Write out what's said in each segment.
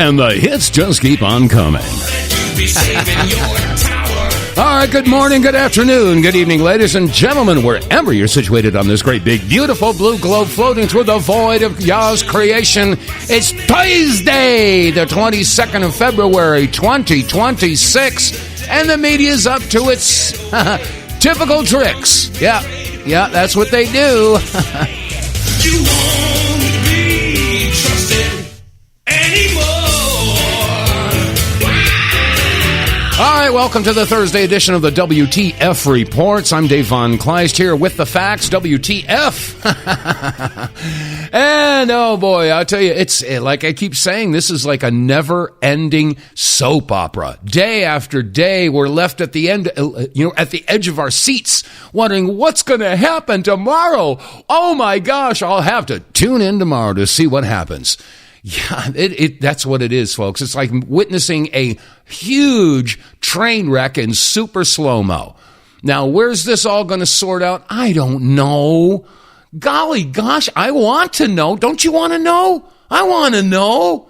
and the hits just keep on coming. All right, good morning, good afternoon, good evening, ladies and gentlemen, wherever you're situated on this great, big, beautiful blue globe floating through the void of Yah's creation. It's Thursday, the 22nd of February, 2026, and the media's up to its typical tricks. Yeah, that's what they do. You won't be trusted anymore. All right, welcome to the Thursday edition of the WTF Reports. I'm Dave vonKleist here with the facts, WTF. And, oh boy, I'll tell you, it's like I keep saying, this is like a never-ending soap opera. Day after day, we're left at the end, at the edge of our seats, wondering what's going to happen tomorrow. Oh my gosh, I'll have to tune in tomorrow to see what happens. Yeah, that's what it is, folks. It's like witnessing a huge train wreck in super slow-mo. Now, where's this all going to sort out? I don't know. Golly gosh, I want to know. Don't you want to know? I want to know.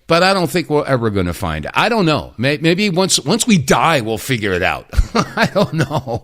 But I don't think we're ever going to find it. I don't know. Maybe once we die, we'll figure it out. I don't know.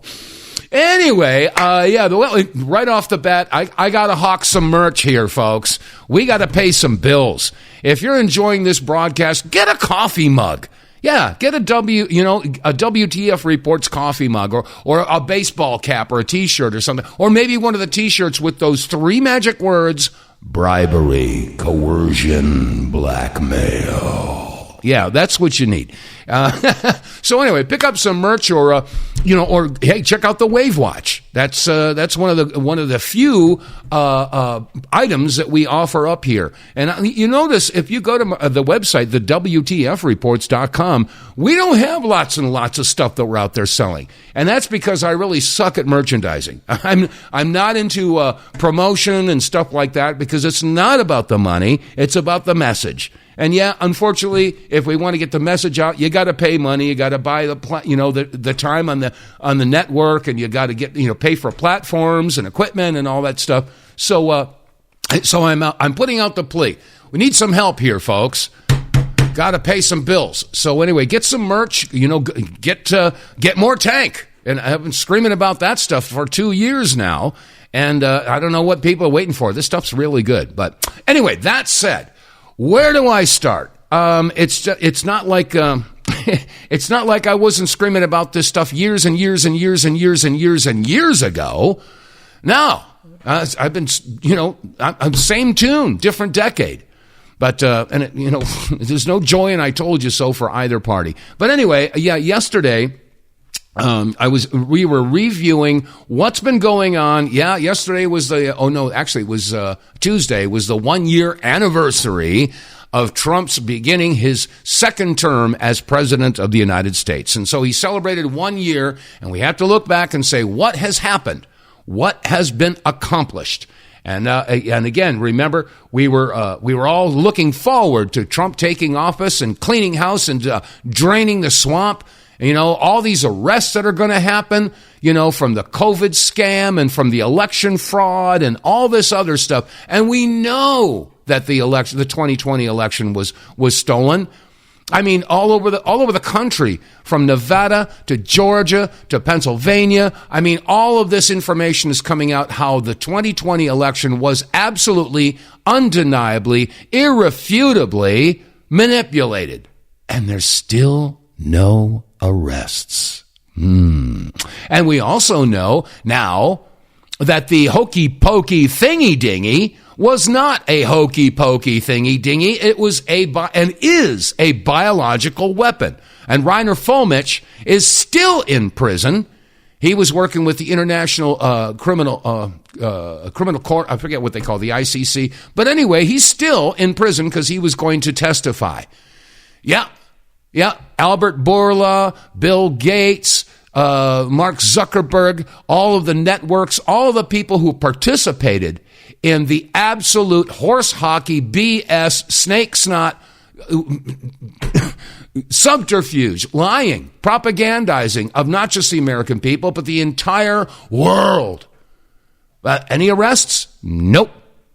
Anyway, right off the bat, I got to hawk some merch here, folks. We got to pay some bills. If you're enjoying this broadcast, get a coffee mug. Yeah, get a WTF Reports coffee mug or a baseball cap or a T-shirt or something. Or maybe one of the T-shirts with those 3 magic words: bribery, coercion, blackmail. Yeah, that's what you need. So anyway, pick up some merch or hey, check out the Wave Watch. That's one of the few items that we offer up here. And you notice if you go to the website, TheWTFReports.com, we don't have lots and lots of stuff that we're out there selling. And that's because I really suck at merchandising. I'm not into promotion and stuff like that because it's not about the money, it's about the message. And yeah, unfortunately, if we want to get the message out, you got to pay money. You got to buy the time on the network, and you got to get pay for platforms and equipment and all that stuff. So I'm putting out the plea. We need some help here, folks. Got to pay some bills. So anyway, get some merch. Get more tank. And I've been screaming about that stuff for 2 years now, and I don't know what people are waiting for. This stuff's really good. But anyway, that said. Where do I start? It's not like it's not like I wasn't screaming about this stuff years and years and years and years and years and years ago. No, I've been I'm same tune, different decade. But there's no joy in I told you so for either party. But anyway, yeah, yesterday. We were reviewing what's been going on. Yeah, yesterday was Tuesday was the 1-year anniversary of Trump's beginning his second term as president of the United States. And so he celebrated 1 year, and we have to look back and say, what has happened? What has been accomplished? And again, remember, we were all looking forward to Trump taking office and cleaning house and draining the swamp. All these arrests that are going to happen, from the COVID scam and from the election fraud and all this other stuff. And we know that the 2020 election was stolen. I mean, all over the country, from Nevada to Georgia to Pennsylvania. I mean, all of this information is coming out how the 2020 election was absolutely, undeniably, irrefutably manipulated. And there's still no arrests. And we also know now that the hokey pokey thingy dingy was not a hokey pokey thingy dingy. It was is a biological weapon. And Reiner Fuellmich is still in prison. He was working with the International Criminal Court. I forget what they call the ICC. But anyway, he's still in prison because he was going to testify. Yeah. Albert Bourla, Bill Gates, Mark Zuckerberg, all of the networks, all of the people who participated in the absolute horse hockey BS, snake snot, subterfuge, lying, propagandizing of not just the American people, but the entire world. Any arrests? Nope.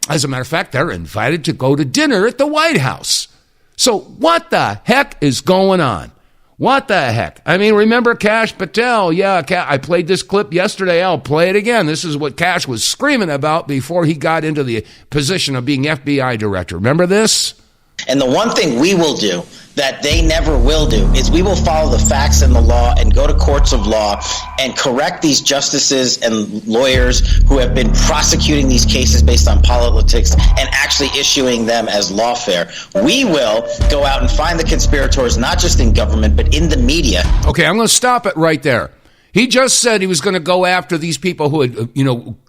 As a matter of fact, they're invited to go to dinner at the White House. So what the heck is going on? What the heck? I mean, remember Kash Patel? Yeah, I played this clip yesterday. I'll play it again. This is what Kash was screaming about before he got into the position of being FBI director. Remember this? And the one thing we will do that they never will do is we will follow the facts and the law and go to courts of law and correct these justices and lawyers who have been prosecuting these cases based on politics and actually issuing them as lawfare. We will go out and find the conspirators, not just in government, but in the media. Okay, I'm going to stop it right there. He just said he was going to go after these people who had,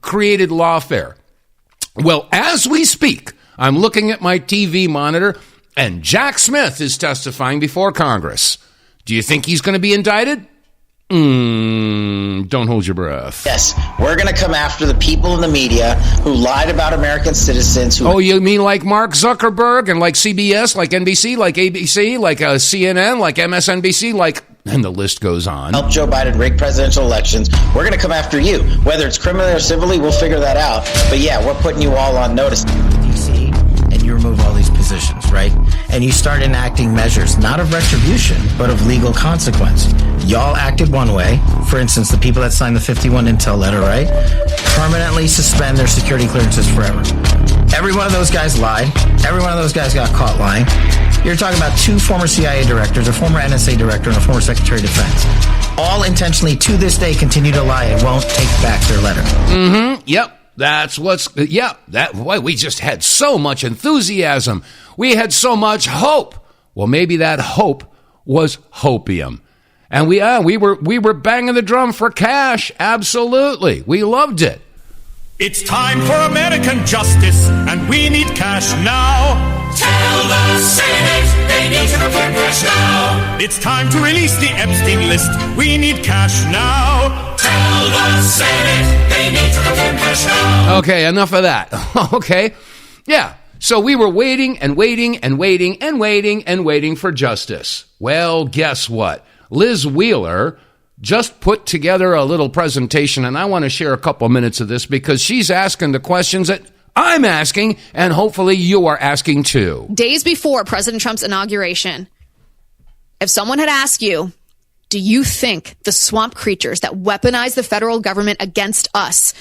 created lawfare. Well, as we speak, I'm looking at my TV monitor, and Jack Smith is testifying before Congress. Do you think he's going to be indicted? Don't hold your breath. Yes, we're going to come after the people in the media who lied about American citizens. Oh, you mean like Mark Zuckerberg and like CBS, like NBC, like ABC, like CNN, like MSNBC, and the list goes on. Help Joe Biden rig presidential elections. We're going to come after you. Whether it's criminally or civilly, we'll figure that out. But yeah, we're putting you all on notice. DC, and you remove all these positions, right? And you start enacting measures, not of retribution, but of legal consequence. Y'all acted one way. For instance, the people that signed the 51 Intel letter, right? Permanently suspend their security clearances forever. Every one of those guys lied. Every one of those guys got caught lying. You're talking about 2 former CIA directors, a former NSA director, and a former Secretary of Defense. All intentionally, to this day, continue to lie and won't take back their letter. Yep. That's we just had so much enthusiasm. We had so much hope. Well, maybe that hope was hopium. And we were banging the drum for cash. Absolutely. We loved it. It's time for American justice, and we need cash now. Tell the Senate they need to get cash now. It's time to release the Epstein list. We need cash now. Tell the Senate they need to get cash now. Okay, enough of that. Okay. Yeah. So we were waiting and waiting and waiting and waiting and waiting for justice. Well, guess what? Liz Wheeler just put together a little presentation, and I want to share a couple minutes of this because she's asking the questions that I'm asking, and hopefully you are asking too. Days before President Trump's inauguration, if someone had asked you, do you think the swamp creatures that weaponize the federal government against us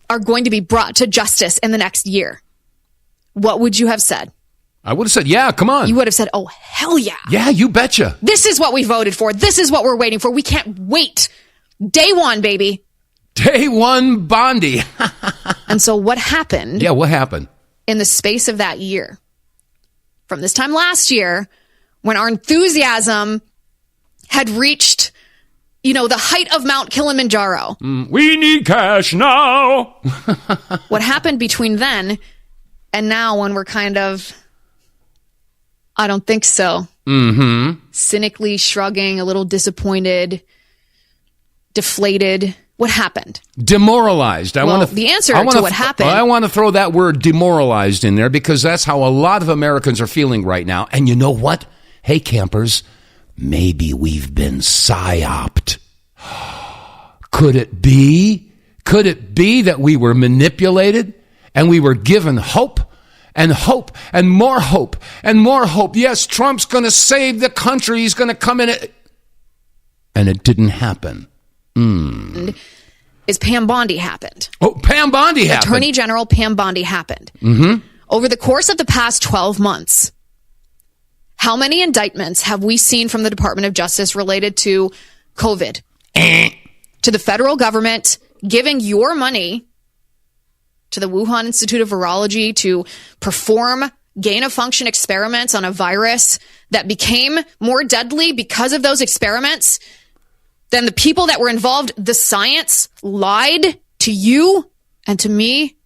are going to be brought to justice in the next year? What would you have said? I would have said, yeah, come on. You would have said, oh, hell yeah. Yeah, you betcha. This is what we voted for. This is what we're waiting for. We can't wait. Day one, baby. Day one, Bondi. And so what happened? Yeah, what happened? In the space of that year. From this time last year, when our enthusiasm had reached, the height of Mount Kilimanjaro. We need cash now. What happened between then and now when we're kind of... I don't think so. Cynically shrugging, a little disappointed, deflated. What happened? Demoralized. The answer to what happened. I want to throw that word demoralized in there because that's how a lot of Americans are feeling right now. And you know what? Hey, campers, maybe we've been psyopped. Could it be? Could it be that we were manipulated and we were given hope? And hope, and more hope, and more hope. Yes, Trump's going to save the country. He's going to come in. And it didn't happen. Is Pam Bondi happened. Oh, Pam Bondi happened. Attorney General Pam Bondi happened. Over the course of the past 12 months, how many indictments have we seen from the Department of Justice related to COVID? To the federal government giving your money to the Wuhan Institute of Virology to perform gain-of-function experiments on a virus that became more deadly because of those experiments than the people that were involved. The science lied to you and to me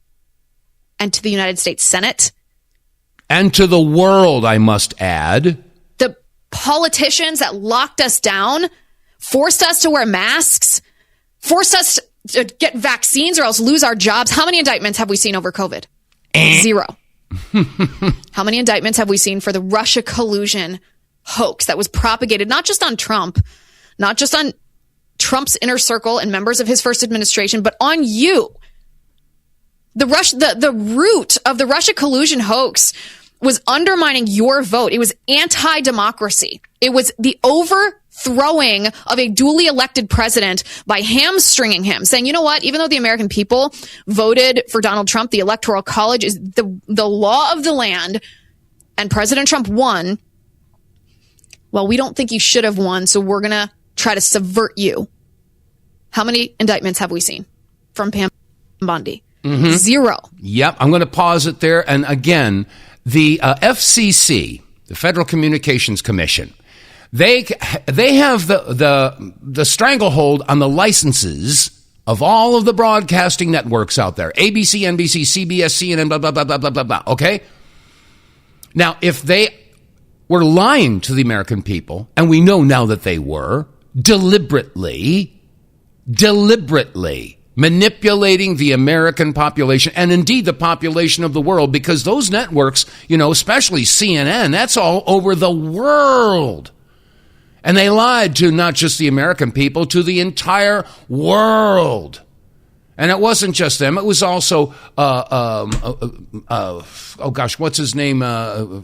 and to the United States Senate. And to the world, I must add. The politicians that locked us down, forced us to wear masks, forced us to get vaccines or else lose our jobs. How many indictments have we seen over COVID? 0. How many indictments have we seen for the Russia collusion hoax that was propagated not just on Trump, not just on Trump's inner circle and members of his first administration, but on you? The root of the Russia collusion hoax was undermining your vote. It was anti-democracy. It was the overthrowing of a duly elected president by hamstringing him, saying, you know what, even though the American people voted for Donald Trump, the Electoral College is the law of the land, and President Trump won. Well, we don't think you should have won, so we're going to try to subvert you. How many indictments have we seen from Pam Bondi? Mm-hmm. 0. Yep. I'm going to pause it there. And again, the FCC, the Federal Communications Commission, they have the stranglehold on the licenses of all of the broadcasting networks out there. ABC, NBC, CBS, CNN, blah, blah, blah, blah, blah, blah, blah. Okay? Now, if they were lying to the American people, and we know now that they were, deliberately manipulating the American population and indeed the population of the world, because those networks, especially CNN, that's all over the world. And they lied to not just the American people, to the entire world. And it wasn't just them. It was also, what's his name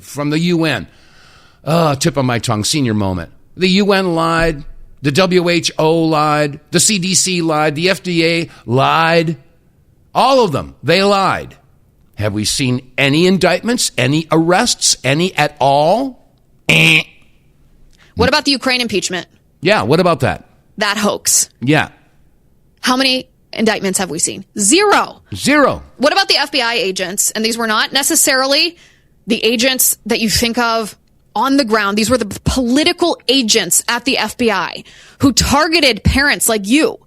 from the UN? Tip of my tongue, senior moment. The UN lied. The WHO lied. The CDC lied. The FDA lied. All of them, they lied. Have we seen any indictments, any arrests, any at all? What about the Ukraine impeachment? Yeah, what about that? That hoax. Yeah. How many indictments have we seen? 0. What about the FBI agents? And these were not necessarily the agents that you think of on the ground. These were the political agents at the FBI who targeted parents like you,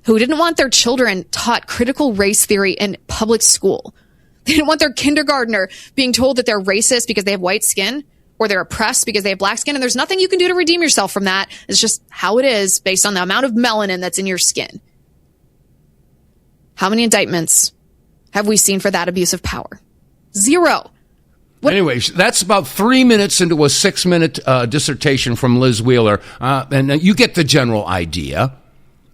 who didn't want their children taught critical race theory in public school. They didn't want their kindergartner being told that they're racist because they have white skin, or they're oppressed because they have black skin. And there's nothing you can do to redeem yourself from that. It's just how it is based on the amount of melanin that's in your skin. How many indictments have we seen for that abuse of power? 0. Anyways, that's about 3 minutes into a 6-minute dissertation from Liz Wheeler. And you get the general idea.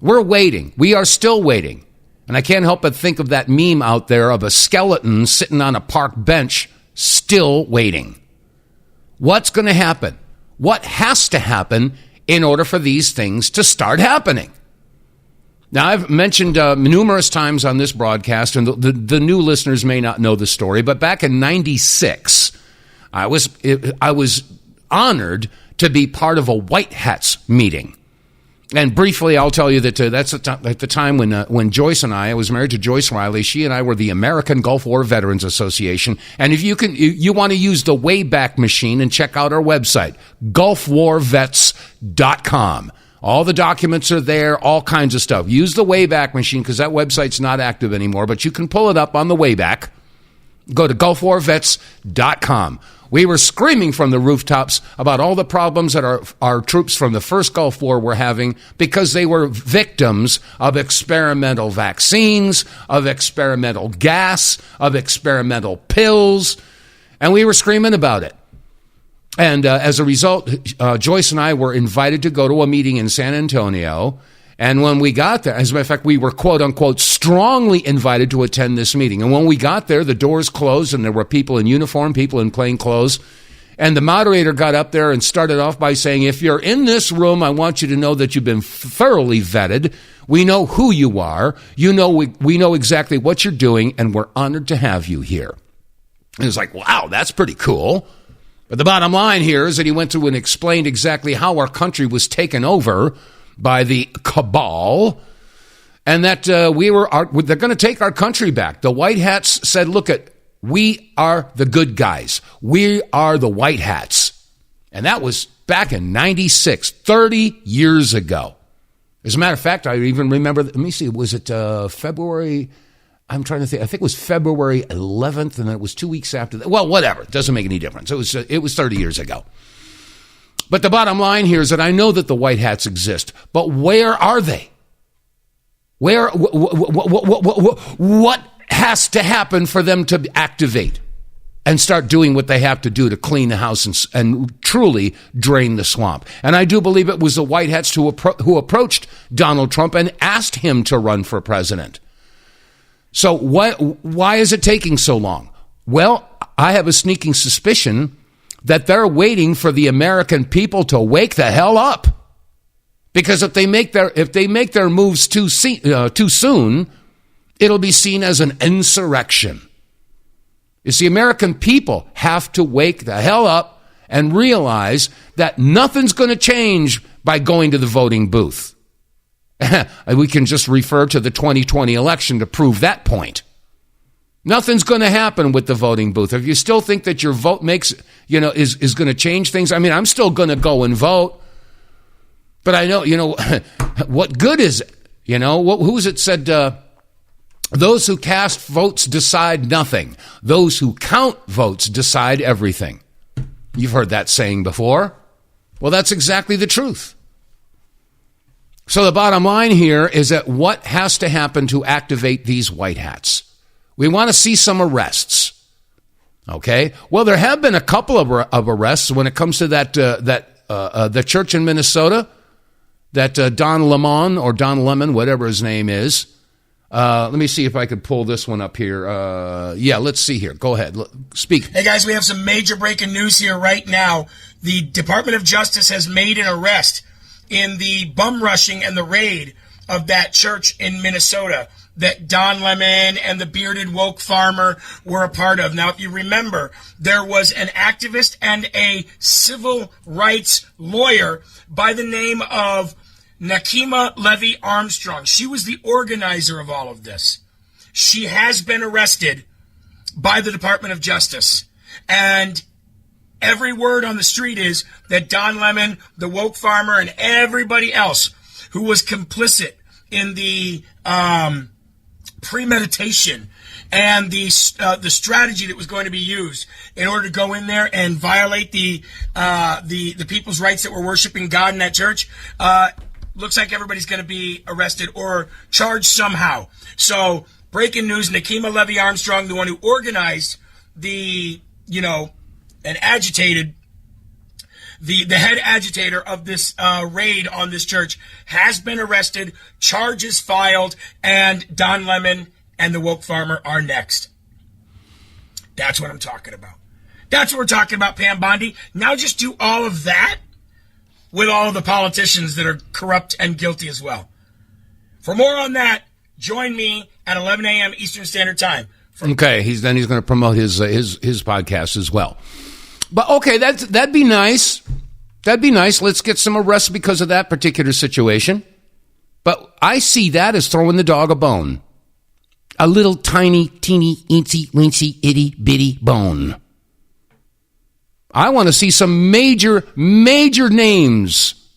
We're waiting. We are still waiting. And I can't help but think of that meme out there of a skeleton sitting on a park bench, still waiting. What's going to happen? What has to happen in order for these things to start happening? Now, I've mentioned numerous times on this broadcast, and the new listeners may not know the story, but back in '96, I was honored to be part of a White Hats meeting. And briefly, I'll tell you that that's at the time when Joyce and I was married to Joyce Riley. She and I were the American Gulf War Veterans Association. And if you want to use the Wayback Machine and check out our website, gulfwarvets.com. All the documents are there, all kinds of stuff. Use the Wayback Machine because that website's not active anymore, but you can pull it up on the Wayback. Go to gulfwarvets.com. We were screaming from the rooftops about all the problems that our troops from the first Gulf War were having because they were victims of experimental vaccines, of experimental gas, of experimental pills, and we were screaming about it. And as a result, Joyce and I were invited to go to a meeting in San Antonio. And when we got there, as a matter of fact, we were, quote unquote, strongly invited to attend this meeting. And when we got there, the doors closed and there were people in uniform, people in plain clothes. And the moderator got up there and started off by saying, if you're in this room, I want you to know that you've been thoroughly vetted. We know who you are. We know exactly what you're doing, and we're honored to have you here. And it was like, wow, that's pretty cool. But the bottom line here is that he went through and explained exactly how our country was taken over by the cabal, and that they're going to take our country back. The White Hats said, look, we are the good guys. We are the White Hats. And that was back in 96, 30 years ago. As a matter of fact, I even remember, let me see, was it February? I'm trying to think. I think it was February 11th, and it was 2 weeks after that. Well, whatever. It doesn't make any difference. It was 30 years ago. But the bottom line here is that I know that the White Hats exist, but where are they? What has to happen for them to activate and start doing what they have to do to clean the house and truly drain the swamp? And I do believe it was the White Hats who approached Donald Trump and asked him to run for president. So why is it taking so long? Well, I have a sneaking suspicion that they're waiting for the American people to wake the hell up. Because if they make their moves too soon, it'll be seen as an insurrection. You see, American people have to wake the hell up and realize that nothing's going to change by going to the voting booth. We can just refer to the 2020 election to prove that point. Nothing's going to happen with the voting booth. If you still think that your vote is going to change things, I mean, I'm still going to go and vote. But I know, what good is it? Who's it said, those who cast votes decide nothing. Those who count votes decide everything. You've heard that saying before. Well, that's exactly the truth. So the bottom line here is that what has to happen to activate these white hats? We want to see some arrests. Okay? Well, there have been a couple of arrests when it comes to the church in Minnesota, that Don Lemon, whatever his name is. Let me see if I could pull this one up here. Let's see here. Go ahead. Speak. Hey, guys, we have some major breaking news here right now. The Department of Justice has made an arrest in the bum rushing and the raid of that church in Minnesota that Don Lemon and the bearded woke farmer were a part of. Now, if you remember, there was an activist and a civil rights lawyer by the name of Nakima Levy Armstrong. She was the organizer of all of this. She has been arrested by the Department of Justice. And every word on the street is that Don Lemon, the woke farmer, and everybody else who was complicit in the premeditation and the strategy that was going to be used in order to go in there and violate the people's rights that were worshiping God in that church, looks like everybody's going to be arrested or charged somehow. So, breaking news, Nakima Levy Armstrong, the one who organized and agitated, the head agitator of this raid on this church, has been arrested, charges filed, and Don Lemon and the woke farmer are next. That's what I'm talking about. That's what we're talking about, Pam Bondi. Now just do all of that with all of the politicians that are corrupt and guilty as well. For more on that, join me at 11 a.m. Eastern Standard Time. Okay, he's going to promote his podcast as well. But okay, that'd be nice. That'd be nice. Let's get some arrests because of that particular situation. But I see that as throwing the dog a bone. A little tiny, teeny, eensy, weensy, itty, bitty bone. I want to see some major names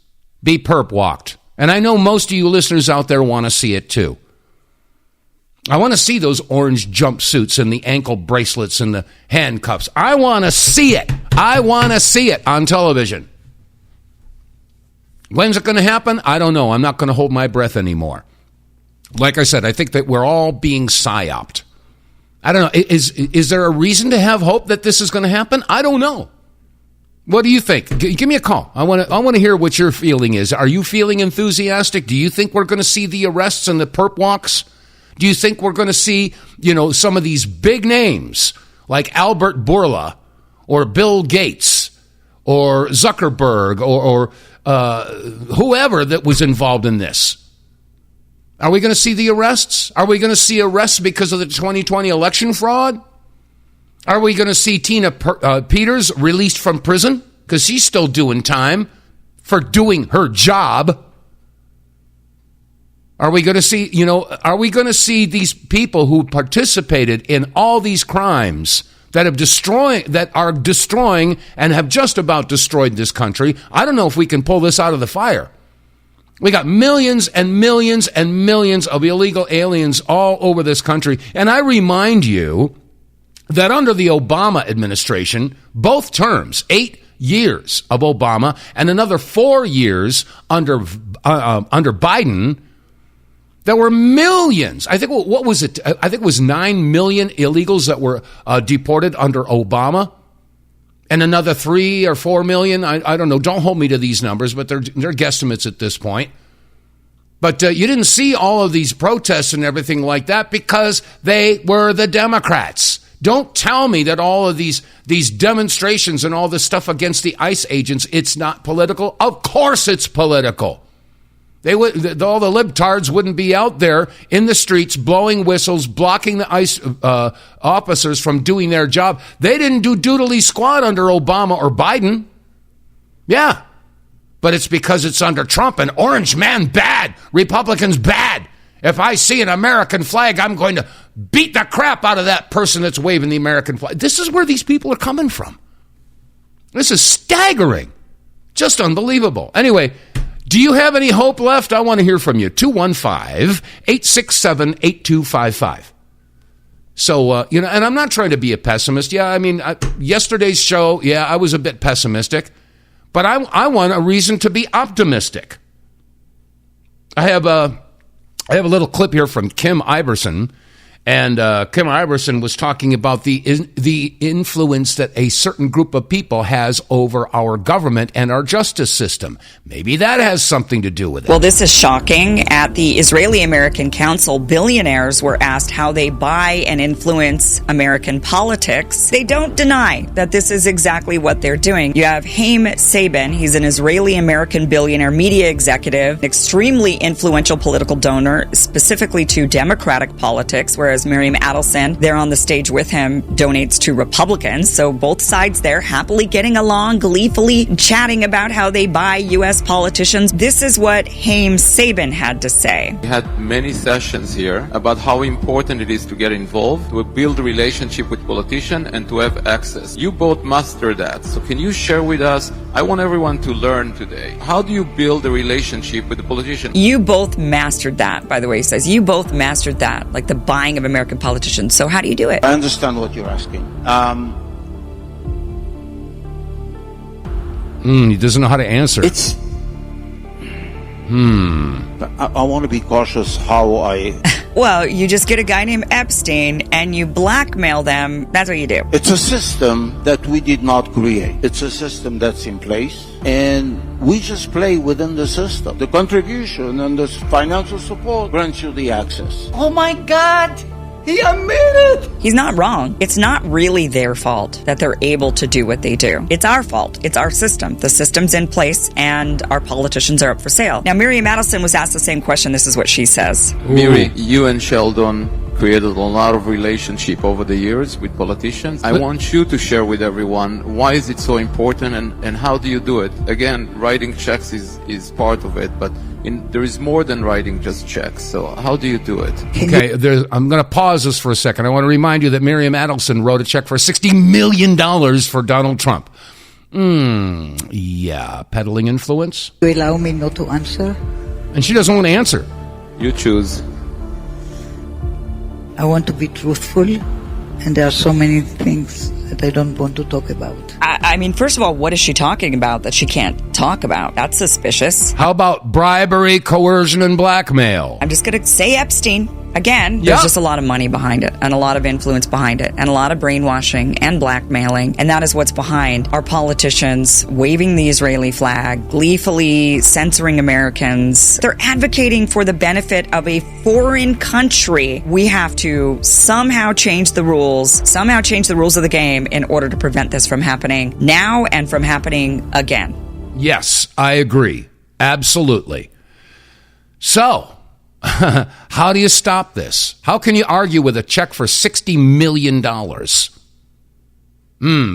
be perp walked. And I know most of you listeners out there want to see it too. I want to see those orange jumpsuits and the ankle bracelets and the handcuffs. I want to see it. I want to see it on television. When's it going to happen? I don't know. I'm not going to hold my breath anymore. Like I said, I think that we're all being psyopped. I don't know. Is there a reason to have hope that this is going to happen? I don't know. What do you think? Give me a call. I want to hear what your feeling is. Are you feeling enthusiastic? Do you think we're going to see the arrests and the perp walks? Do you think we're going to see, some of these big names like Albert Bourla or Bill Gates or Zuckerberg or whoever that was involved in this? Are we going to see the arrests? Are we going to see arrests because of the 2020 election fraud? Are we going to see Tina Peters released from prison because she's still doing time for doing her job? Are we going to see, these people who participated in all these crimes that are destroying and have just about destroyed this country? I don't know if we can pull this out of the fire. We got millions and millions and millions of illegal aliens all over this country. And I remind you that under the Obama administration, both terms, 8 years of Obama and another 4 years under Biden, there were millions. I think, what was it? I think it was 9 million illegals that were deported under Obama. And another 3 or 4 million. I don't know. Don't hold me to these numbers, but they're guesstimates at this point. But you didn't see all of these protests and everything like that because they were the Democrats. Don't tell me that all of these demonstrations and all this stuff against the ICE agents, it's not political. Of course it's political. All the libtards wouldn't be out there in the streets blowing whistles, blocking the ICE officers from doing their job. They didn't do doodly squat under Obama or Biden. Yeah, but it's because it's under Trump. And orange man bad, Republicans bad. If I see an American flag, I'm going to beat the crap out of that person that's waving the American flag. This is where these people are coming from. This is staggering. Just unbelievable. Anyway, do you have any hope left? I want to hear from you. 215-867-8255. So, and I'm not trying to be a pessimist. Yeah, I mean, yesterday's show, I was a bit pessimistic. But I want a reason to be optimistic. I have a little clip here from Kim Iverson. And Kim Iverson was talking about the influence that a certain group of people has over our government and our justice system. Maybe that has something to do with it. Well, this is shocking. At the Israeli-American Council, billionaires were asked how they buy and influence American politics. They don't deny that this is exactly what they're doing. You have Haim Saban. He's an Israeli-American billionaire media executive, extremely influential political donor, specifically to Democratic politics, whereas Miriam Adelson, there on the stage with him, donates to Republicans. So both sides there happily getting along, gleefully chatting about how they buy U.S. politicians. This is what Haim Saban had to say. We had many sessions here about how important it is to get involved, to build a relationship with politicians, and to have access. You both master that. So can you share with us? I want everyone to learn today. How do you build a relationship with the politician? You both mastered that, by the way, he says. You both mastered that, like the buying of American politicians. So how do you do it? I understand what you're asking. He doesn't know how to answer. I want to be cautious how I... Well, you just get a guy named Epstein and you blackmail them. That's what you do. It's a system that we did not create. It's a system that's in place, and we just play within the system. The contribution and the financial support grants you the access. Oh my God! He admitted! He's not wrong. It's not really their fault that they're able to do what they do. It's our fault. It's our system. The system's in place and our politicians are up for sale. Now, Miriam Adelson was asked the same question. This is what she says. Miri, you and Sheldon created a lot of relationship over the years with politicians. I want you to share with everyone why is it so important and how do you do it? Again, writing checks is part of it, but there is more than writing just checks. So how do you do it? Okay, I'm going to pause this for a second. I want to remind you that Miriam Adelson wrote a check for $60 million for Donald Trump. Yeah, peddling influence. You allow me not to answer? And she doesn't want to answer. You choose. I want to be truthful, and there are so many things that I don't want to talk about. I mean, first of all, what is she talking about that she can't talk about? That's suspicious. How about bribery, coercion, and blackmail? I'm just going to say Epstein. Again, there's just a lot of money behind it and a lot of influence behind it and a lot of brainwashing and blackmailing. And that is what's behind our politicians waving the Israeli flag, gleefully censoring Americans. They're advocating for the benefit of a foreign country. We have to somehow change the rules of the game in order to prevent this from happening now and from happening again. Yes, I agree. Absolutely. So, how do you stop this? How can you argue with a check for $60 million?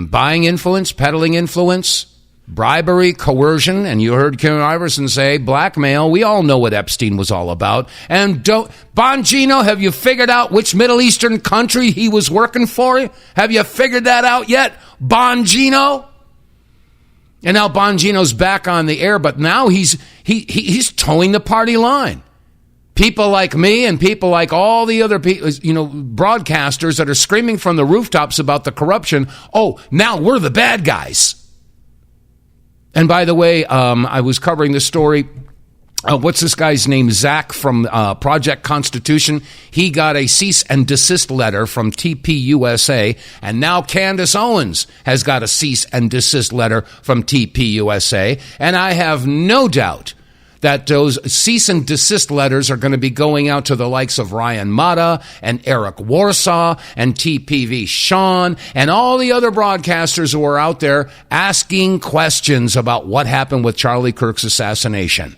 Buying influence, peddling influence, bribery, coercion, and you heard Kim Iverson say blackmail. We all know what Epstein was all about. And Bongino, have you figured out which Middle Eastern country he was working for? Have you figured that out yet, Bongino? And now Bongino's back on the air, but now he's towing the party line. People like me and people like all the other people, broadcasters that are screaming from the rooftops about the corruption. Oh, now we're the bad guys. And by the way, I was covering the story. What's this guy's name? Zach from Project Constitution. He got a cease and desist letter from TPUSA. And now Candace Owens has got a cease and desist letter from TPUSA. And I have no doubt that those cease and desist letters are going to be going out to the likes of Ryan Mata and Eric Warsaw and TPV Sean and all the other broadcasters who are out there asking questions about what happened with Charlie Kirk's assassination.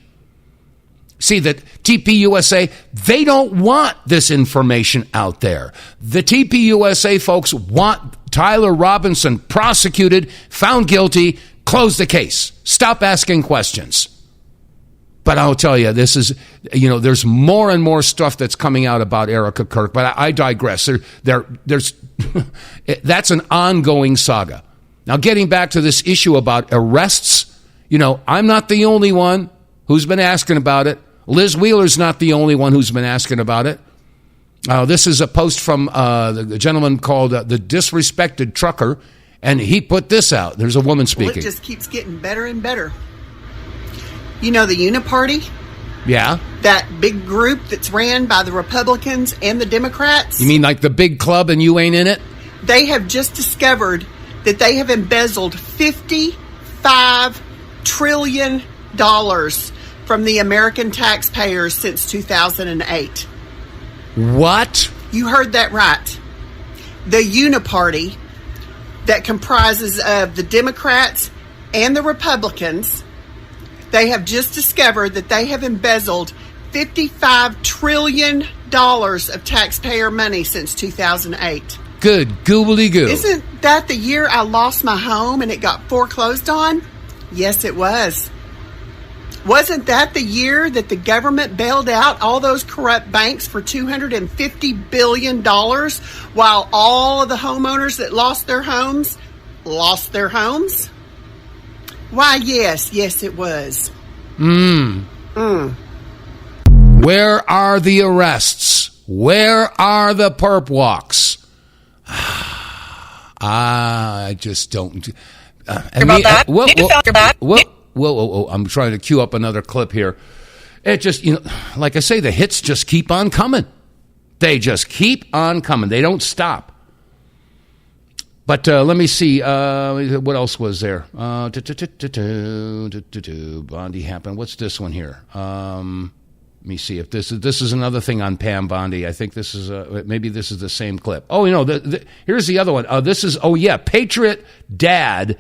See, that TPUSA, they don't want this information out there. The TPUSA folks want Tyler Robinson prosecuted, found guilty, close the case. Stop asking questions. But I'll tell you, this is, there's more and more stuff that's coming out about Erica Kirk, but I digress. There's that's an ongoing saga. Now, getting back to this issue about arrests, I'm not the only one who's been asking about it. Liz Wheeler's not the only one who's been asking about it. This is a post from the gentleman called the Disrespected Trucker, and he put this out. There's a woman speaking. Well, it just keeps getting better and better. The Uniparty? Yeah. That big group that's ran by the Republicans and the Democrats? You mean like the big club and you ain't in it? They have just discovered that they have embezzled $55 trillion from the American taxpayers since 2008. What? You heard that right. The Uniparty that comprises of the Democrats and the Republicans, they have just discovered that they have embezzled $55 trillion of taxpayer money since 2008. Good goobly-goo. Isn't that the year I lost my home and it got foreclosed on? Yes, it was. Wasn't that the year that the government bailed out all those corrupt banks for $250 billion while all of the homeowners that lost their homes? Why, yes, it was. Where are the arrests? Where are the perp walks? I just don't. Whoa, I'm trying to cue up another clip here. It just, like I say, the hits just keep on coming. They just keep on coming. They don't stop. But let me see. What else was there? Bondi happened. What's this one here? Let me see if this is another thing on Pam Bondi. I think this is maybe this is the same clip. Oh, here's the other one. This is Patriot Dad.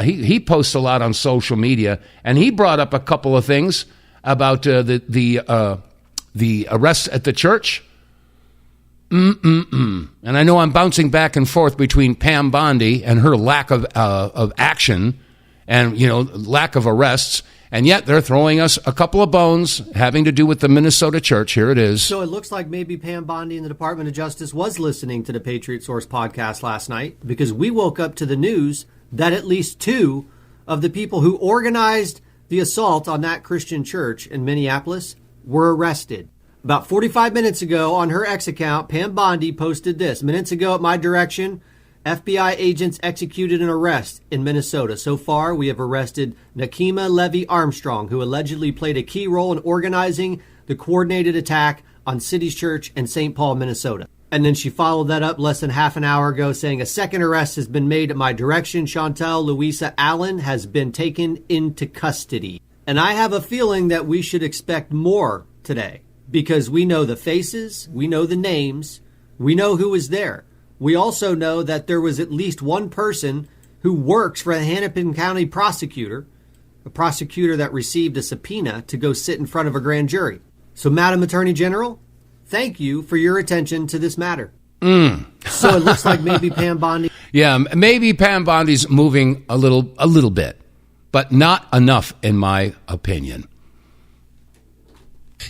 He posts a lot on social media, and he brought up a couple of things about the arrests at the church. And I know I'm bouncing back and forth between Pam Bondi and her lack of action and lack of arrests, and yet they're throwing us a couple of bones having to do with the Minnesota church. Here it is. So it looks like maybe Pam Bondi and the Department of Justice was listening to the Patriot Source podcast last night, because we woke up to the news that at least 2 of the people who organized the assault on that Christian church in Minneapolis were arrested. About 45 minutes ago on her X account, Pam Bondi posted this. Minutes ago at my direction, FBI agents executed an arrest in Minnesota. So far, we have arrested Nakima Levy Armstrong, who allegedly played a key role in organizing the coordinated attack on City's Church in St. Paul, Minnesota. And then she followed that up less than half an hour ago saying a second arrest has been made at my direction. Chantel Louisa Allen has been taken into custody. And I have a feeling that we should expect more today, because we know the faces, we know the names, we know who was there. We also know that there was at least one person who works for the Hennepin County prosecutor, a prosecutor that received a subpoena to go sit in front of a grand jury. So, Madam Attorney General, thank you for your attention to this matter. So it looks like maybe Pam Bondi. Yeah, maybe Pam Bondi's moving a little bit, but not enough, in my opinion.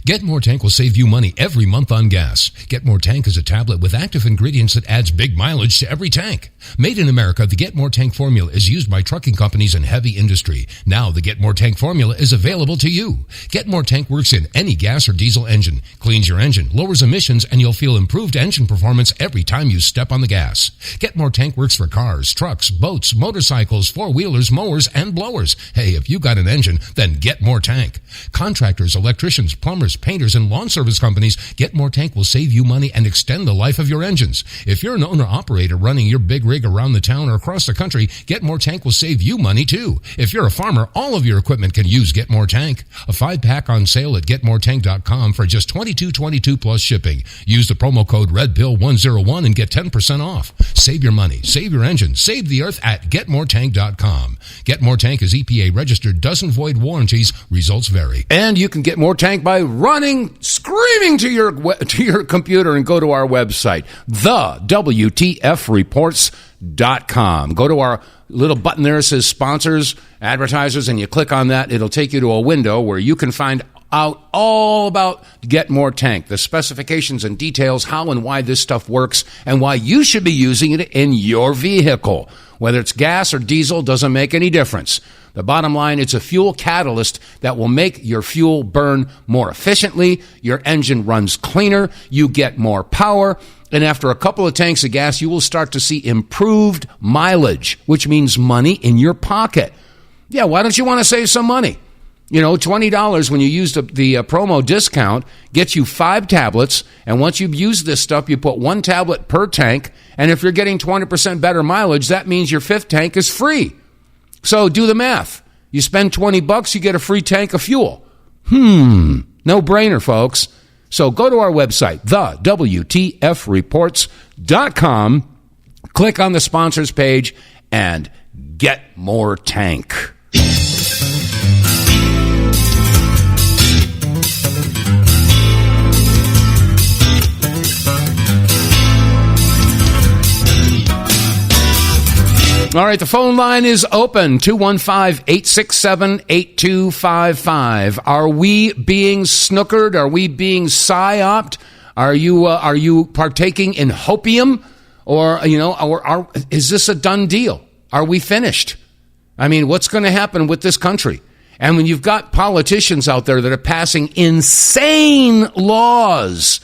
Get More Tank will save you money every month on gas. Get More Tank is a tablet with active ingredients that adds big mileage to every tank. Made in America, the Get More Tank formula is used by trucking companies and heavy industry. Now the Get More Tank formula is available to you. Get More Tank works in any gas or diesel engine, cleans your engine, lowers emissions, and you'll feel improved engine performance every time you step on the gas. Get More Tank works for cars, trucks, boats, motorcycles, four-wheelers, mowers, and blowers. Hey, if you got an engine, then Get More Tank. Contractors, electricians, plumbers, plumbers, painters, and lawn service companies, Get More Tank will save you money and extend the life of your engines. If you're an owner-operator running your big rig around the town or across the country, Get More Tank will save you money too. If you're a farmer, all of your equipment can use Get More Tank. A 5-pack on sale at GetMoreTank.com for just $22.22 plus shipping. Use the promo code REDPILL101 and get 10% off. Save your money, save your engine, save the earth at GetMoreTank.com. Get More Tank is EPA registered, doesn't void warranties, results vary. And you can get more tank by running, screaming to your computer and go to our website, TheWTFReports.com. Go to our little button there that says sponsors, advertisers, and you click on that. It'll take you to a window where you can find out all about Get More Tank, the specifications and details, how and why this stuff works, and why you should be using it in your vehicle. Whether it's gas or diesel, doesn't make any difference. The bottom line, it's a fuel catalyst that will make your fuel burn more efficiently, your engine runs cleaner, you get more power, and after a couple of tanks of gas, you will start to see improved mileage, which means money in your pocket. Yeah, why don't you want to save some money? You know, $20 when you use the promo discount gets you 5 tablets, and once you've used this stuff, you put 1 tablet per tank, and if you're getting 20% better mileage, that means your 5th tank is free. So do the math. You spend $20, you get a free tank of fuel. No brainer, folks. So go to our website, TheWTFReports.com, click on the sponsors page, and get more tank. All right, the phone line is open, 215-867-8255. Are we being snookered? Are we being psyopped? Are you partaking in hopium? Or, is this a done deal? Are we finished? I mean, what's going to happen with this country? And when you've got politicians out there that are passing insane laws.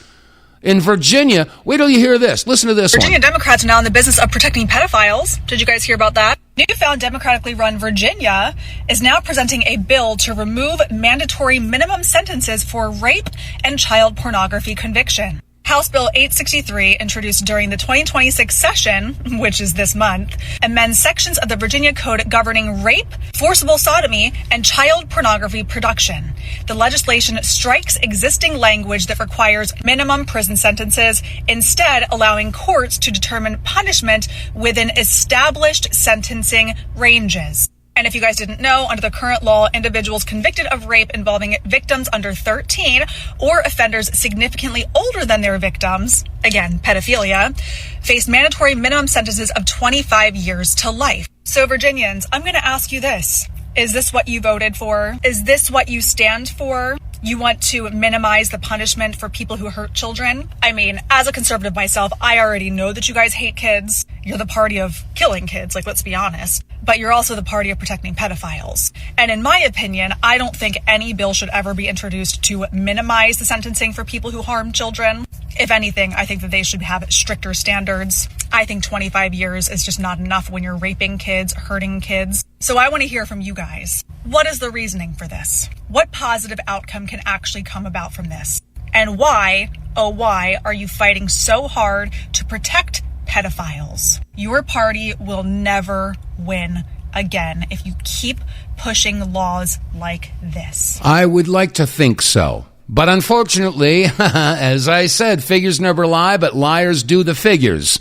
In Virginia, wait till you hear this. Listen to this Virginia one. Democrats are now in the business of protecting pedophiles. Did you guys hear about that? Newfound democratically run Virginia is now presenting a bill to remove mandatory minimum sentences for rape and child pornography conviction. House Bill 863, introduced during the 2026 session, which is this month, amends sections of the Virginia Code governing rape, forcible sodomy, and child pornography production. The legislation strikes existing language that requires minimum prison sentences, instead allowing courts to determine punishment within established sentencing ranges. And if you guys didn't know, under the current law, individuals convicted of rape involving victims under 13 or offenders significantly older than their victims, again, pedophilia, face mandatory minimum sentences of 25 years to life. So Virginians, I'm going to ask you this. Is this what you voted for? Is this what you stand for? You want to minimize the punishment for people who hurt children? I mean, as a conservative myself, I already know that you guys hate kids. You're the party of killing kids, let's be honest. But you're also the party of protecting pedophiles. And in my opinion, I don't think any bill should ever be introduced to minimize the sentencing for people who harm children. If anything, I think that they should have stricter standards. I think 25 years is just not enough when you're raping kids, hurting kids. So I want to hear from you guys. What is the reasoning for this? What positive outcome can actually come about from this? And why, oh why, are you fighting so hard to protect pedophiles? Your party will never win again if you keep pushing laws like this. I would like to think so. But unfortunately, as I said, figures never lie, but liars do the figures.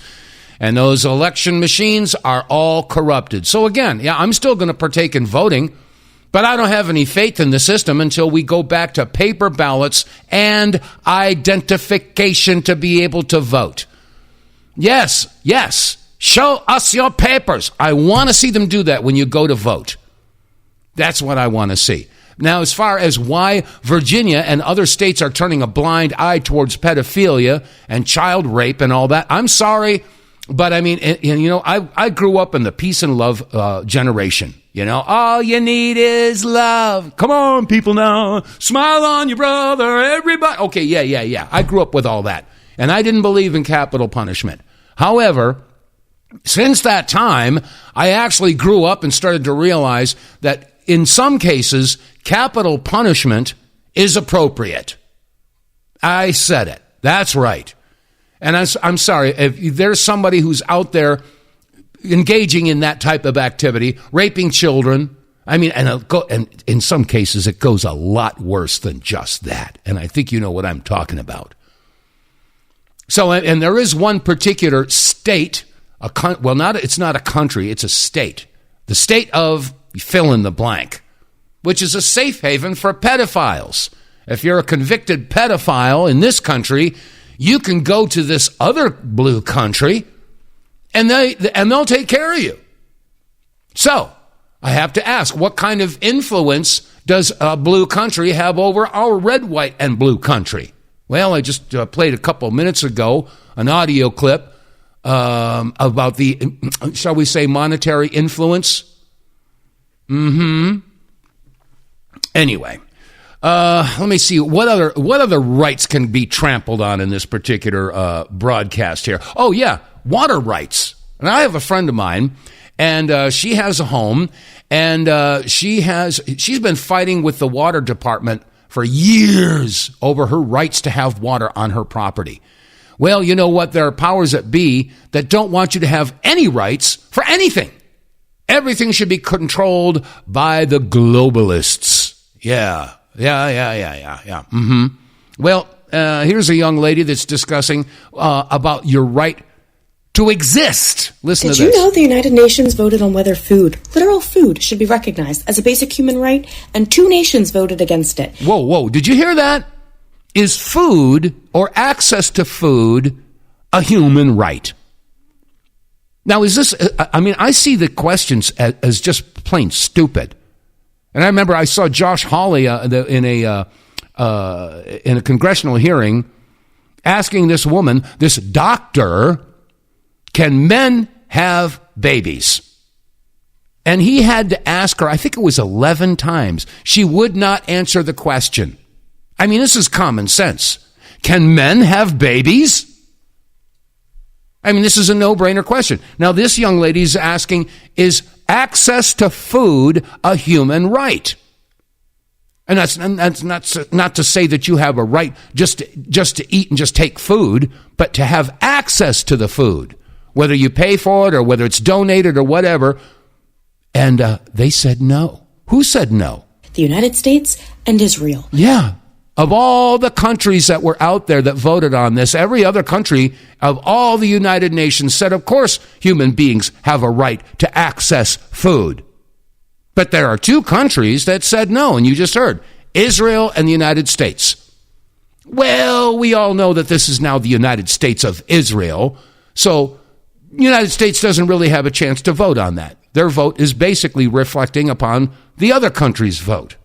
And those election machines are all corrupted. So again, yeah, I'm still going to partake in voting, but I don't have any faith in the system until we go back to paper ballots and identification to be able to vote. Yes, show us your papers. I want to see them do that when you go to vote. That's what I want to see. Now, as far as why Virginia and other states are turning a blind eye towards pedophilia and child rape and all that, I'm sorry, but I mean, I grew up in the peace and love generation. All you need is love. Come on, people now. Smile on your brother, everybody. Okay, yeah. I grew up with all that. And I didn't believe in capital punishment. However, since that time, I actually grew up and started to realize that in some cases, capital punishment is appropriate. I said it. That's right. And I'm sorry, if there's somebody who's out there engaging in that type of activity, raping children, I mean, and in some cases it goes a lot worse than just that. And I think you know what I'm talking about. So, and there is one particular state, it's not a country, it's a state. The state of fill in the blank, which is a safe haven for pedophiles. If you're a convicted pedophile in this country, you can go to this other blue country and they'll take care of you. So, I have to ask, what kind of influence does a blue country have over our red, white, and blue country? Well, I just played a couple minutes ago an audio clip about the, shall we say, monetary influence. Anyway, let me see what other rights can be trampled on in this particular broadcast here. Oh yeah, water rights. And I have a friend of mine, and she has a home, and she's been fighting with the water department for years over her rights to have water on her property. Well, you know what? There are powers that be that don't want you to have any rights for anything. Everything should be controlled by the globalists. Yeah. Well, here's a young lady that's discussing about your right to exist. Listen to this. Did you know the United Nations voted on whether food, literal food, should be recognized as a basic human right, and 2 nations voted against it? Whoa. Did you hear that? Is food or access to food a human right? Now, is this, I see the questions as just plain stupid. And I remember I saw Josh Hawley in a congressional hearing asking this woman, this doctor, can men have babies? And he had to ask her, I think it was 11 times. She would not answer the question. I mean, this is common sense. Can men have babies? I mean, this is a no-brainer question. Now, this young lady's asking, is access to food a human right? And that's not to say that you have a right just to eat and just take food, but to have access to the food, whether you pay for it or whether it's donated or whatever. And they said no. Who said no? The United States and Israel. Yeah. Of all the countries that were out there that voted on this, every other country of all the United Nations said, of course, human beings have a right to access food. But there are 2 countries that said no, and you just heard, Israel and the United States. Well, we all know that this is now the United States of Israel, so the United States doesn't really have a chance to vote on that. Their vote is basically reflecting upon the other country's vote.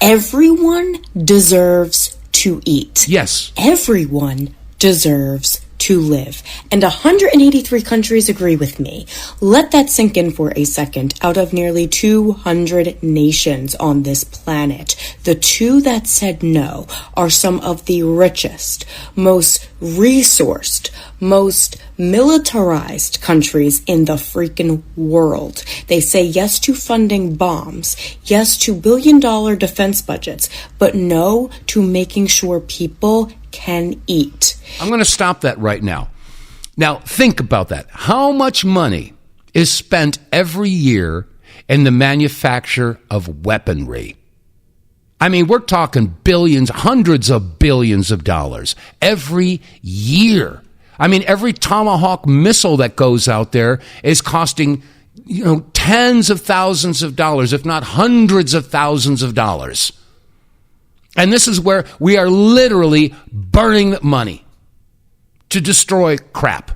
Everyone deserves to eat. Yes. Everyone deserves to live. And 183 countries agree with me. Let that sink in for a second. Out of nearly 200 nations on this planet, the 2 that said no are some of the richest, most resourced, most militarized countries in the freaking world. They say yes to funding bombs, yes to billion-dollar defense budgets, but no to making sure people can eat. I'm going to stop that right now. Now, think about that. How much money is spent every year in the manufacture of weaponry? I mean, we're talking billions, hundreds of billions of dollars every year. I mean, every Tomahawk missile that goes out there is costing, tens of thousands of dollars, if not hundreds of thousands of dollars. And this is where we are literally burning money to destroy crap.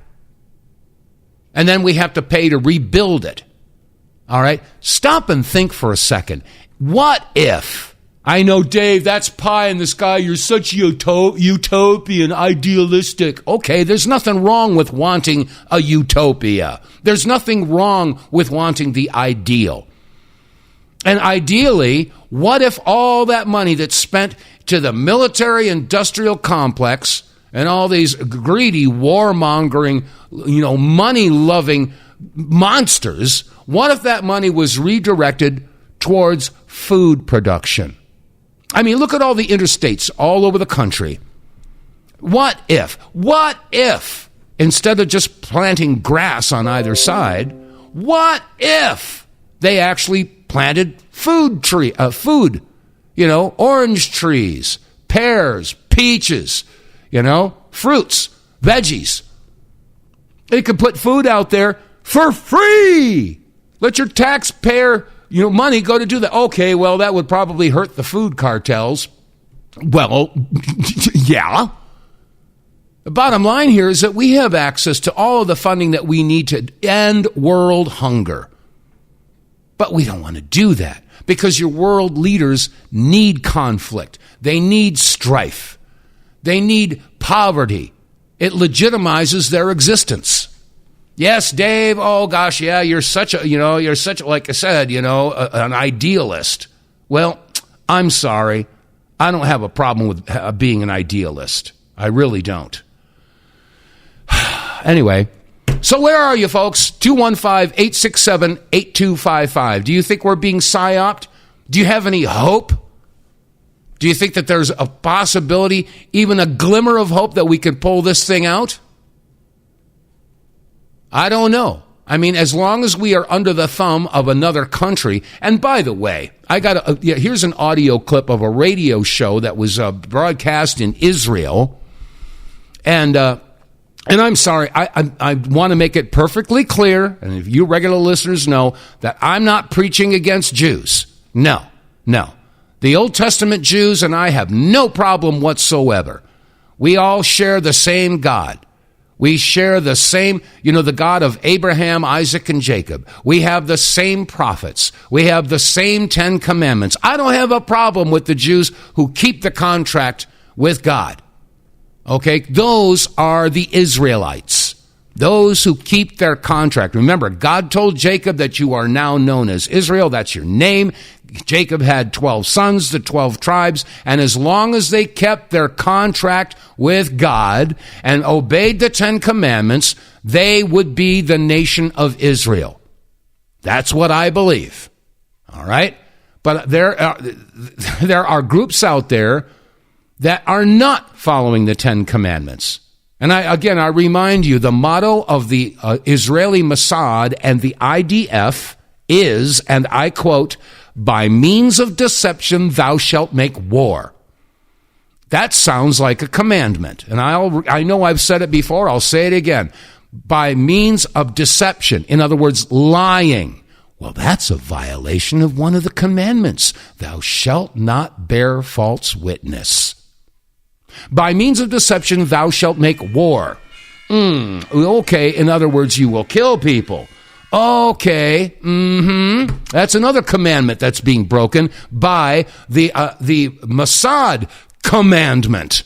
And then we have to pay to rebuild it. All right? Stop and think for a second. What if, I know, Dave, that's pie in the sky. You're such utopian, idealistic. Okay, there's nothing wrong with wanting a utopia. There's nothing wrong with wanting the ideal. And ideally, what if all that money that's spent to the military-industrial complex and all these greedy, warmongering, money-loving monsters, what if that money was redirected towards food production? I mean, look at all the interstates all over the country. What if, instead of just planting grass on either side, what if they actually planted food, orange trees, pears, peaches, fruits, veggies. They could put food out there for free. Let your taxpayer, money go to do that. Okay, well, that would probably hurt the food cartels. Well, yeah. The bottom line here is that we have access to all of the funding that we need to end world hunger. But we don't want to do that because your world leaders need conflict. They need strife. They need poverty. It legitimizes their existence. Yes, Dave, oh gosh, yeah, you're such, like I said, an idealist. Well, I'm sorry. I don't have a problem with being an idealist. I really don't. Anyway, so where are you, folks? 215-867-8255. Do you think we're being psyopped? Do you have any hope? Do you think that there's a possibility, even a glimmer of hope, that we could pull this thing out? I don't know. I mean, as long as we are under the thumb of another country, and by the way, here's an audio clip of a radio show that was broadcast in Israel, and I'm sorry, I want to make it perfectly clear, and if you regular listeners know, that I'm not preaching against Jews. No. The Old Testament Jews and I have no problem whatsoever. We all share the same God. We share the same, the God of Abraham, Isaac, and Jacob. We have the same prophets. We have the same 10 commandments. I don't have a problem with the Jews who keep the contract with God. Okay, those are the Israelites. Those who keep their contract. Remember, God told Jacob that you are now known as Israel. That's your name. Jacob had 12 sons, the 12 tribes, and as long as they kept their contract with God and obeyed the 10 commandments, they would be the nation of Israel. That's what I believe. All right? But there are groups out there that are not following the 10 commandments. And I remind you, the motto of the Israeli Mossad and the IDF is, and I quote, "By means of deception thou shalt make war." That sounds like a commandment. And I know I've said it before, I'll say it again. By means of deception, in other words, lying. Well, that's a violation of one of the commandments. Thou shalt not bear false witness. By means of deception, thou shalt make war. Okay, in other words, you will kill people. Okay, that's another commandment that's being broken by the Mossad commandment.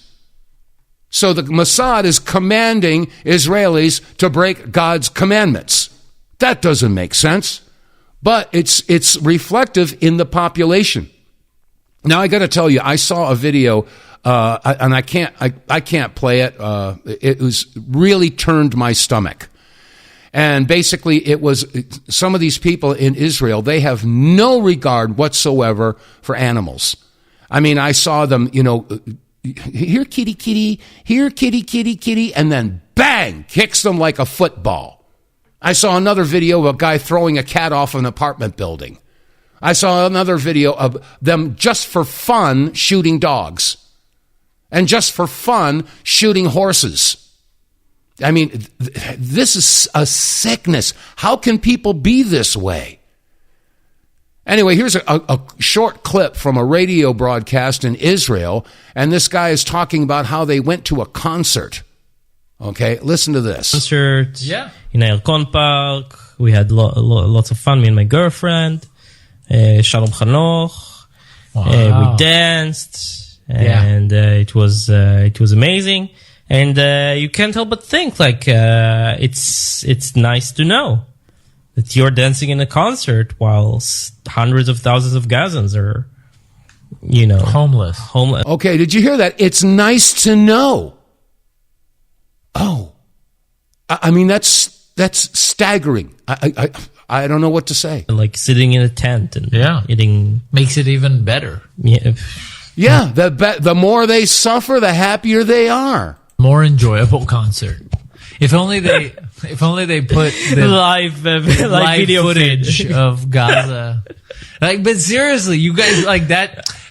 So the Mossad is commanding Israelis to break God's commandments. That doesn't make sense, but it's reflective in the population. Now I got to tell you, I saw a video. And I can't play it. It was really turned my stomach. And basically it was some of these people in Israel, they have no regard whatsoever for animals. I mean, I saw them, here kitty, kitty, here kitty, kitty, kitty, and then bang, kicks them like a football. I saw another video of a guy throwing a cat off an apartment building. I saw another video of them just for fun shooting dogs. And just for fun, shooting horses. I mean, this is a sickness. How can people be this way? Anyway, here's a short clip from a radio broadcast in Israel, and this guy is talking about how they went to a concert. Okay, listen to this. Concert in Erkon Park. We had lots of fun, me and my girlfriend. Shalom Chanoch. We danced. And it was amazing, and you can't help but think it's nice to know that you're dancing in a concert while hundreds of thousands of Gazans are homeless. Okay, did you hear that? It's nice to know. Oh, I mean that's staggering. I don't know what to say. Like sitting in a tent and eating makes it even better. Yeah. Yeah, the more they suffer, the happier they are. More enjoyable concert. If only they put the live video footage of Gaza. But seriously, you guys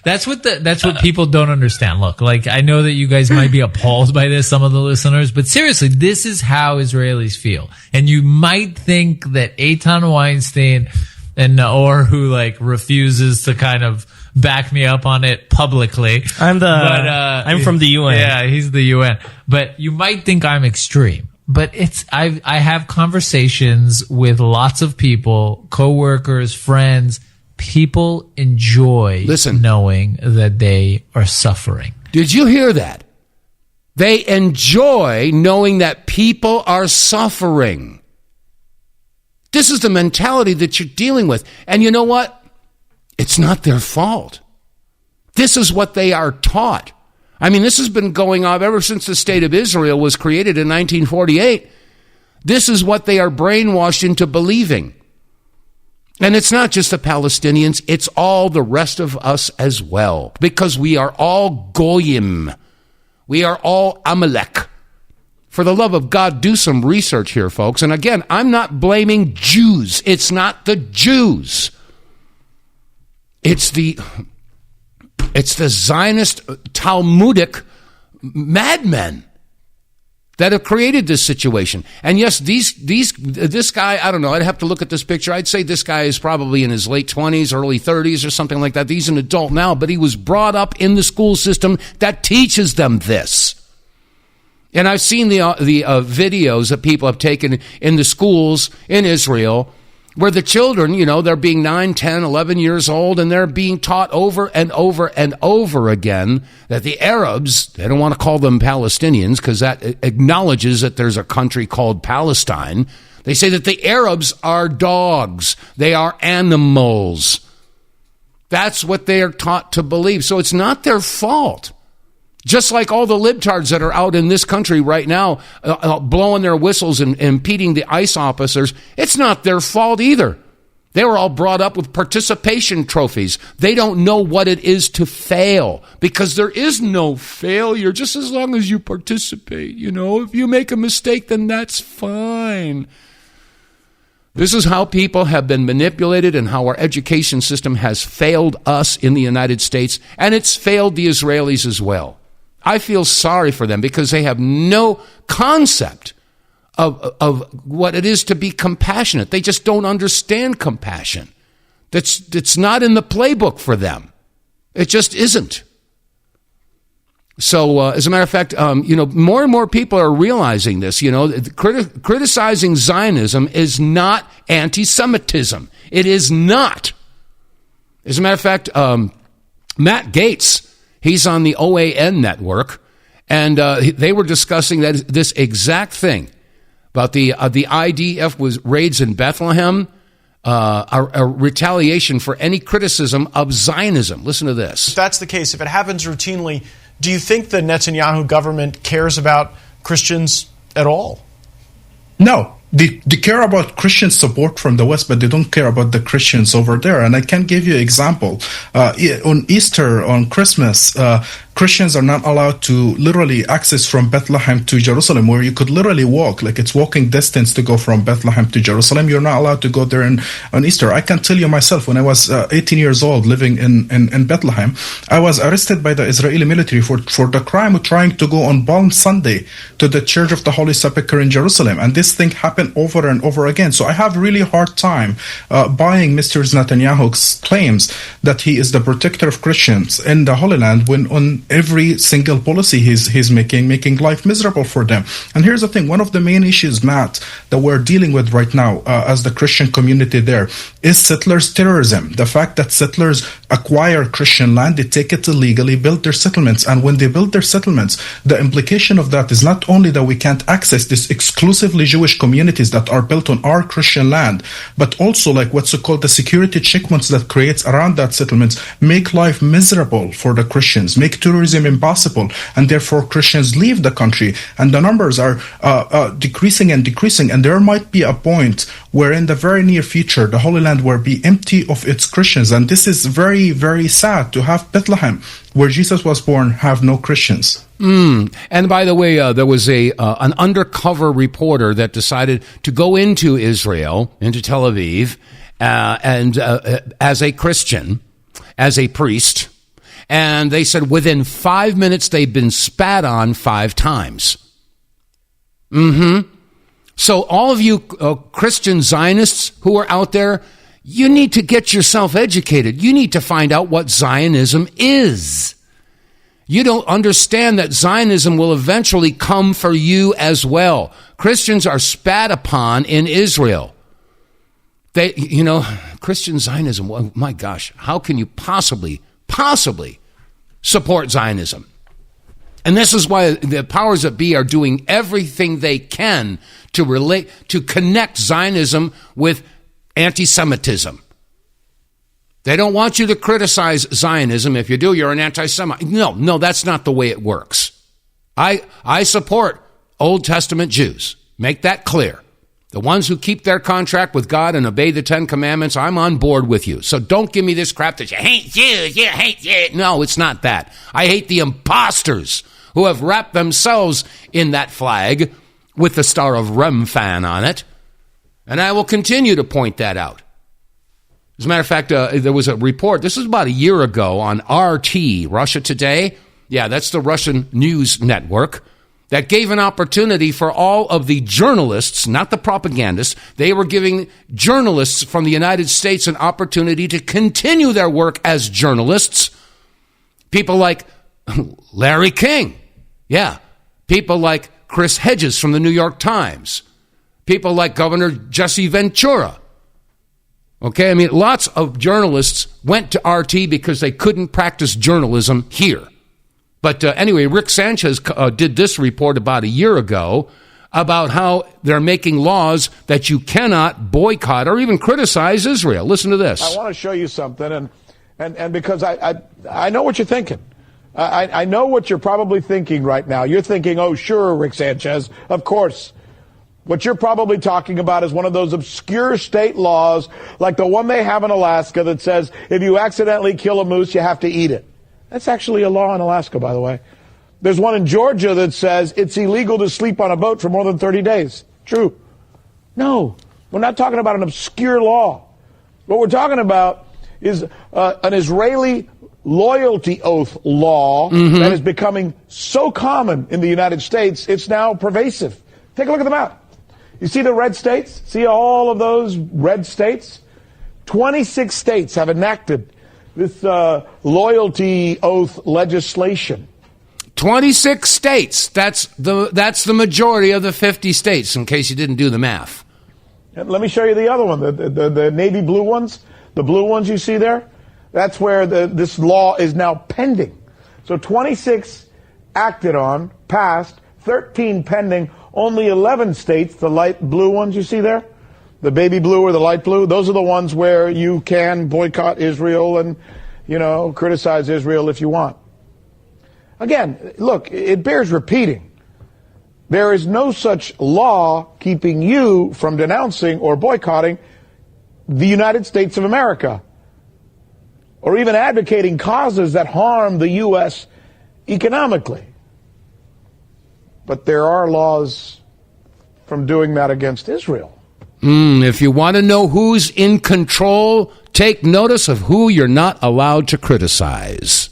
that's what people don't understand. Look, I know that you guys might be appalled by this, some of the listeners, but seriously, this is how Israelis feel. And you might think that Eitan Weinstein and Naor, who refuses to kind of back me up on it publicly. I'm from the UN. Yeah, he's the UN. But you might think I'm extreme. But I have conversations with lots of people, coworkers, friends. People enjoy knowing that they are suffering. Did you hear that? They enjoy knowing that people are suffering. This is the mentality that you're dealing with. And you know what? It's not their fault. This is what they are taught. I mean, this has been going on ever since the State of Israel was created in 1948. This is what they are brainwashed into believing. And it's not just the Palestinians, it's all the rest of us as well. Because we are all Goyim. We are all Amalek. For the love of God, do some research here, folks. And again, I'm not blaming Jews. It's not the Jews. It's the Zionist Talmudic madmen that have created this situation. And yes, this guy, I don't know, I'd have to look at this picture. I'd say this guy is probably in his late 20s, early 30s or something like that. He's an adult now, but he was brought up in the school system that teaches them this. And I've seen the videos that people have taken in the schools in Israel where the children, they're being 9, 10, 11 years old, and they're being taught over and over and over again that the Arabs, they don't want to call them Palestinians because that acknowledges that there's a country called Palestine. They say that the Arabs are dogs. They are animals. That's what they are taught to believe. So it's not their fault. Just like all the libtards that are out in this country right now blowing their whistles and impeding the ICE officers, it's not their fault either. They were all brought up with participation trophies. They don't know what it is to fail because there is no failure just as long as you participate. If you make a mistake, then that's fine. This is how people have been manipulated and how our education system has failed us in the United States, and it's failed the Israelis as well. I feel sorry for them because they have no concept of what it is to be compassionate. They just don't understand compassion. It's not in the playbook for them. It just isn't. So, as a matter of fact, more and more people are realizing this. Criticizing Zionism is not anti-Semitism. It is not. As a matter of fact, Matt Gaetz, he's on the OAN network, and they were discussing this exact thing about the IDF raids in Bethlehem, a retaliation for any criticism of Zionism. Listen to this. If that's the case, if it happens routinely, do you think the Netanyahu government cares about Christians at all? No. They care about Christian support from the West, but they don't care about the Christians over there. And I can give you an example. On Easter, on Christmas, Christians are not allowed to literally access from Bethlehem to Jerusalem, where you could literally walk, like it's walking distance to go from Bethlehem to Jerusalem. You're not allowed to go there on Easter. I can tell you myself, when I was 18 years old living in Bethlehem, I was arrested by the Israeli military for the crime of trying to go on Palm Sunday to the Church of the Holy Sepulchre in Jerusalem. And this thing happened over and over again. So I have really hard time buying Mr. Netanyahu's claims that he is the protector of Christians in the Holy Land when on every single policy he's making life miserable for them. And here's the thing, one of the main issues, Matt, that we're dealing with right now as the Christian community there is settlers' terrorism. The fact that settlers acquire Christian land, they take it illegally, build their settlements, and when they build their settlements, the implication of that is not only that we can't access these exclusively Jewish communities that are built on our Christian land, but also like what's called the security checkpoints that creates around that settlements make life miserable for the Christians, make tourism impossible, and therefore Christians leave the country, and the numbers are decreasing and decreasing, and there might be a point where in the very near future the Holy Land will be empty of its Christians, and this is very, very sad to have Bethlehem, where Jesus was born, have no Christians. And by the way, there was an undercover reporter that decided to go into Israel, into Tel Aviv, and as a Christian, as a priest, and they said within 5 minutes they'd been spat on 5 times. So all of you Christian Zionists who are out there, you need to get yourself educated. You need to find out what Zionism is. You don't understand that Zionism will eventually come for you as well. Christians are spat upon in Israel. Christian Zionism, well, my gosh, how can you possibly support Zionism? And this is why the powers that be are doing everything they can to connect Zionism with anti-Semitism. They don't want you to criticize Zionism. If you do, you're an anti-Semite. No, that's not the way it works. I support Old Testament Jews. Make that clear. The ones who keep their contract with God and obey the 10 Commandments, I'm on board with you. So don't give me this crap that you hate Jews, you hate Jews. No, it's not that. I hate the imposters who have wrapped themselves in that flag with the star of Remphan on it. And I will continue to point that out. As a matter of fact, there was a report, this was about a year ago, on RT, Russia Today. Yeah, that's the Russian news network, that gave an opportunity for all of the journalists, not the propagandists. They were giving journalists from the United States an opportunity to continue their work as journalists. People like Larry King. Yeah. People like Chris Hedges from the New York Times. People like Governor Jesse Ventura. Okay, I mean, lots of journalists went to RT because they couldn't practice journalism here. But anyway, Rick Sanchez did this report about a year ago about how they're making laws that you cannot boycott or even criticize Israel. Listen to this. I want to show you something, and because I know what you're thinking. I know what you're probably thinking right now. You're thinking, oh, sure, Rick Sanchez, of course. What you're probably talking about is one of those obscure state laws like the one they have in Alaska that says if you accidentally kill a moose, you have to eat it. That's actually a law in Alaska, by the way. There's one in Georgia that says it's illegal to sleep on a boat for more than 30 days. True. No, we're not talking about an obscure law. What we're talking about is an Israeli loyalty oath law that is becoming so common in the United States, it's now pervasive. Take a look at the map. You see the red states? See all of those red states? 26 states have enacted this loyalty oath legislation. 26 states. That's the majority of the 50 states, in case you didn't do the math. And let me show you the other one, the navy blue ones. The blue ones you see there? That's where this law is now pending. So 26 acted on, passed, 13 pending, only 11 states, the light blue ones you see there, the baby blue or the light blue, those are the ones where you can boycott Israel and, criticize Israel if you want. Again, look, it bears repeating. There is no such law keeping you from denouncing or boycotting the United States of America, or even advocating causes that harm the U.S. economically. But there are laws from doing that against Israel. If you want to know who's in control, take notice of who you're not allowed to criticize.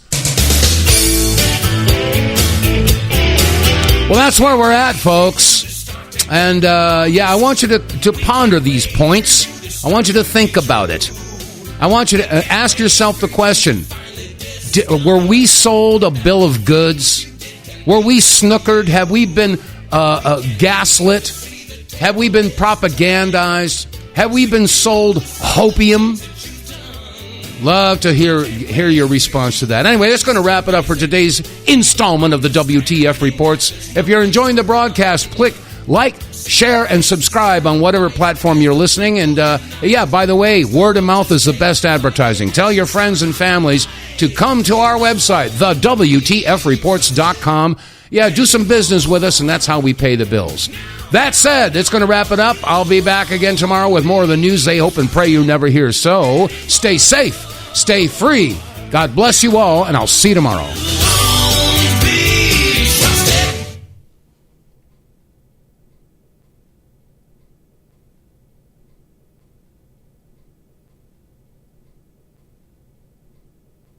Well, that's where we're at, folks. And, I want you to ponder these points. I want you to think about it. I want you to ask yourself the question, were we sold a bill of goods? Were we snookered? Have we been gaslit? Have we been propagandized? Have we been sold hopium? Love to hear your response to that. Anyway, that's going to wrap it up for today's installment of the WTF Reports. If you're enjoying the broadcast, click like, share, and subscribe on whatever platform you're listening. And by the way, word of mouth is the best advertising. Tell your friends and families to come to our website, TheWTFReports.com. Yeah, do some business with us, and that's how we pay the bills. That said, it's going to wrap it up. I'll be back again tomorrow with more of the news they hope and pray you never hear. So stay safe, stay free. God bless you all, and I'll see you tomorrow.